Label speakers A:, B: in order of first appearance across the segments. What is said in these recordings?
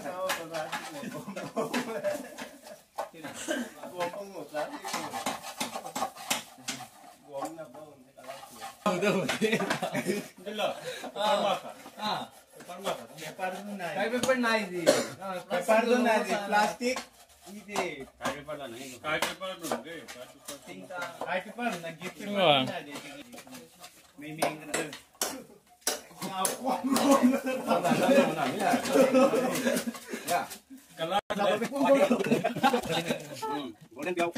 A: sao có giá trị của gốm gốm không một giá trị gốm là đâu paper này gì plastic ini paper lah nih paper belum deh paper nah gift miming ya kalau boleh biau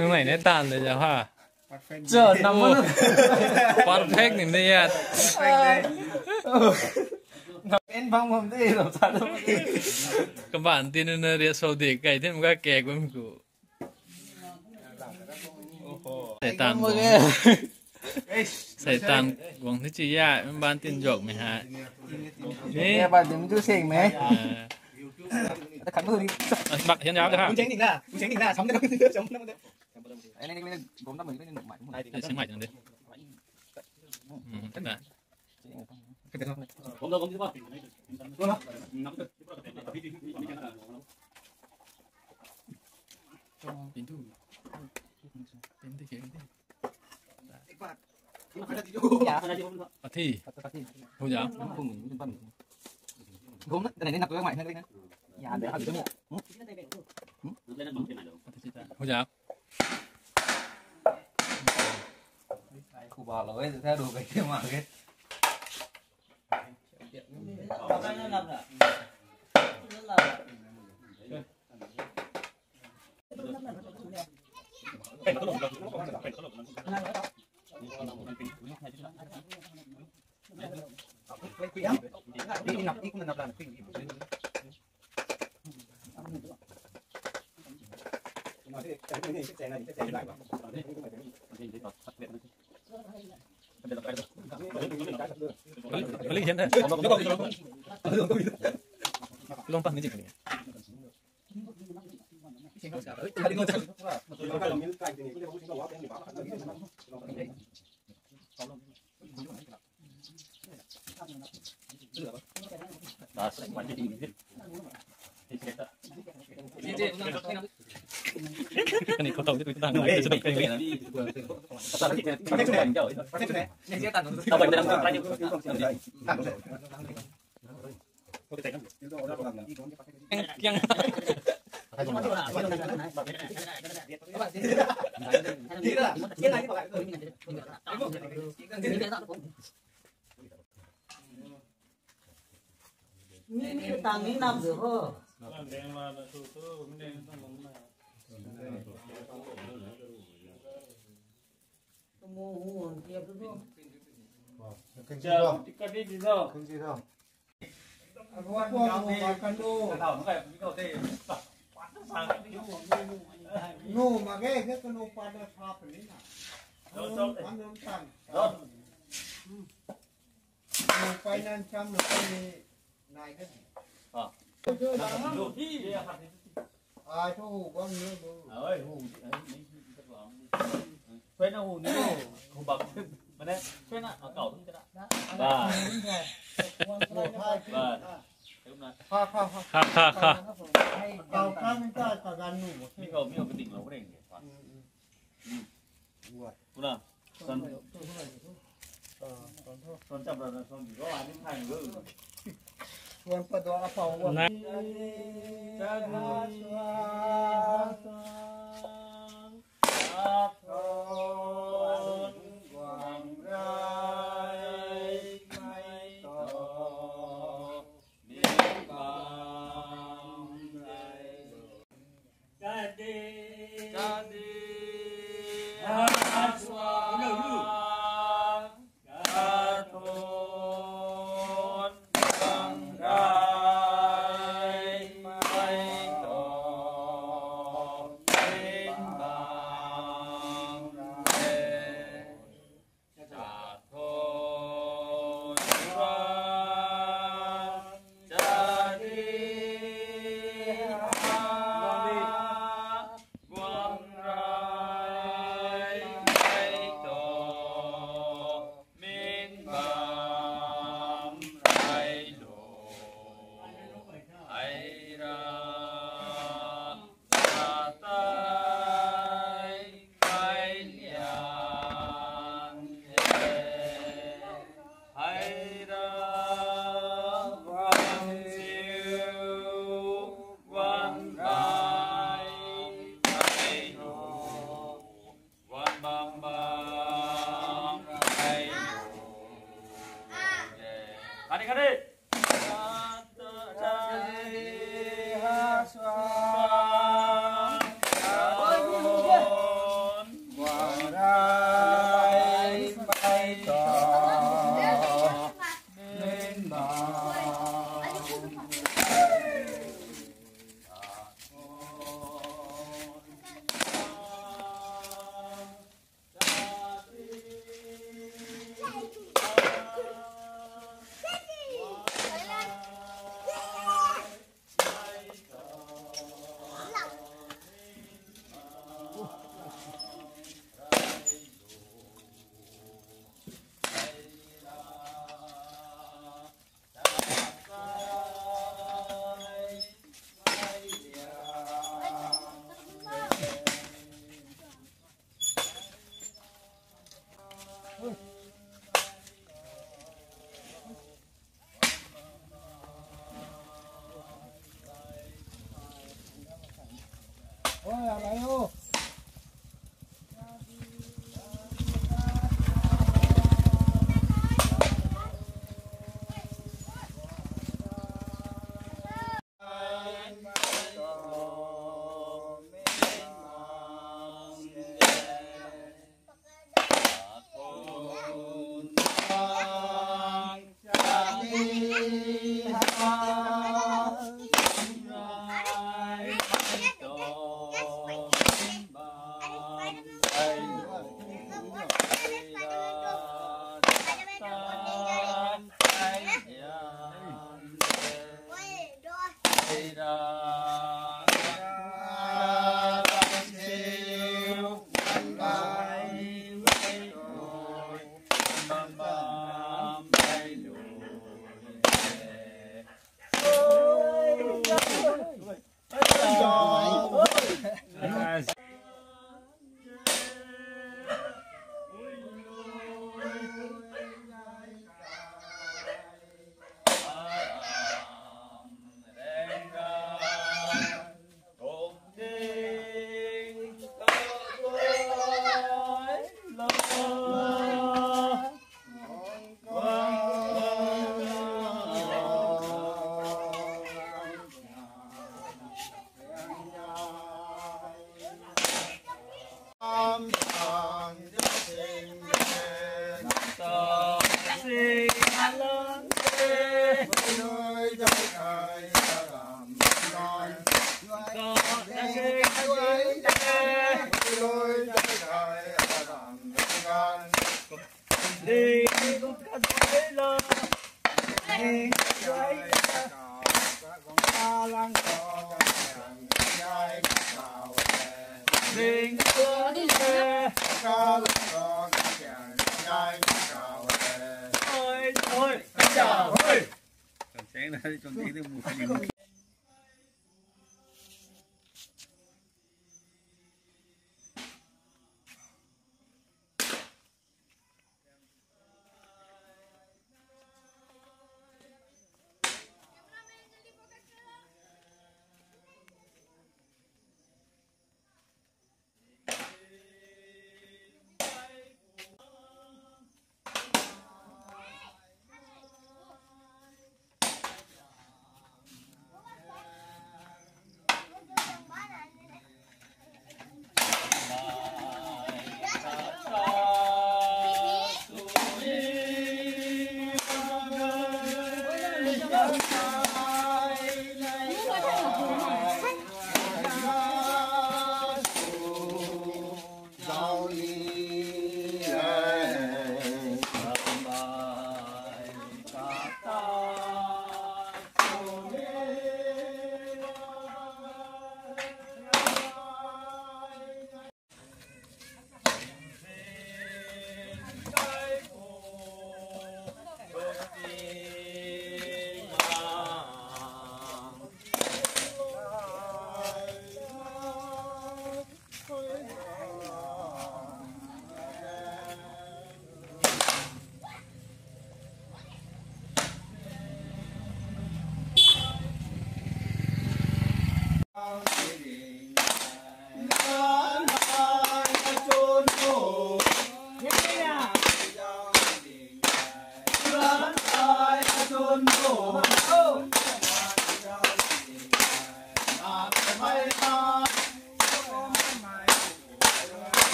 B: lúc này tàn rồi giờ ha chờ nằm mất perfect này đây à
A: em phong không thế làm sao đâu
B: các bạn tin là địa sầu để cày thêm một cái kẹt của mình cụ sài tàn quảng thứ chi ya ban tiền dọc mày hả
A: nè bạn đừng chú xèn mày
B: bạc hiện giáo được ha
A: cũng tránh đỉnh ra sống cái này gồm năm mình cái mạnh
B: sinh mạnh đấy tất cả
C: gồm đâu gồm chứ không
B: pintu thì không dám
A: gồm cái này nên nạp cái mạnh hơn đây nè dạ để hơi
B: không dám
A: khu bò lỗi theo đủ cái mà cái
B: có lý hiện đấy lông tăng đến gì này cái này có tàu tôi đang nói sẽ động cái này
D: tăng đến năm được không? Mua nguồn kia đúng không?
A: chờ cái gì đâu không gì đâu nô mà cái nô qua đây pha phải lý nào ăn nôm tàn nô quay nan trăm là cái này cái gì ai thu bao nhiêu ơi
C: quên nó hù nữa hù bậc mà đấy quên á ở cầu không và
A: pha cầu cá mình ta cả gan nụ một
C: mi cầu cái đỉnh lỗ này cũng nào son chậm rồi son chỉ có ai đến thành nữa
A: tuan pada apa uang
C: khát đi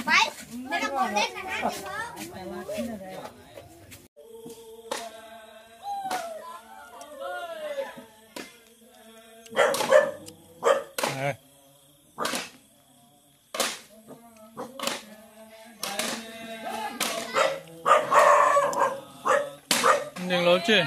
E: Vậy, đây là con lên là hát được không?
B: đừng lố chứ.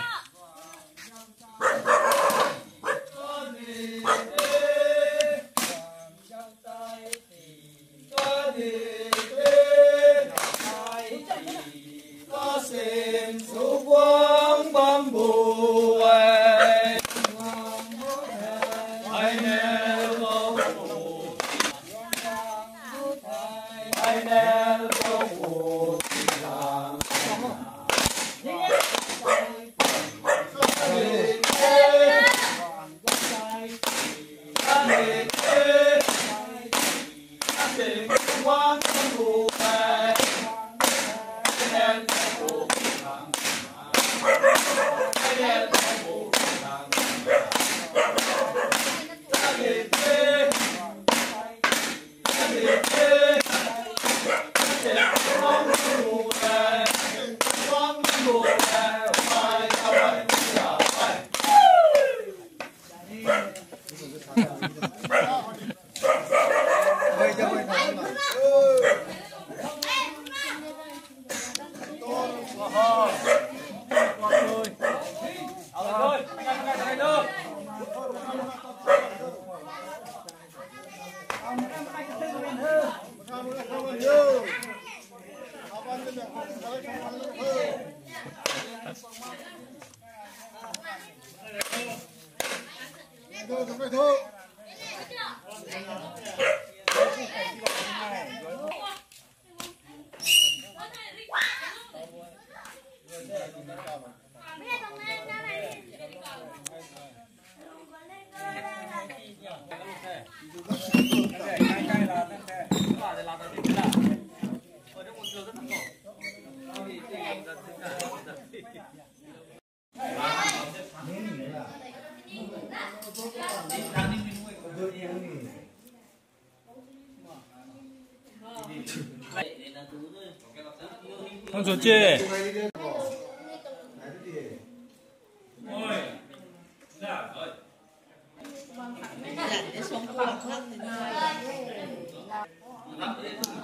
B: Không 좋지.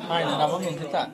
B: Hai là làm món mình thích cả.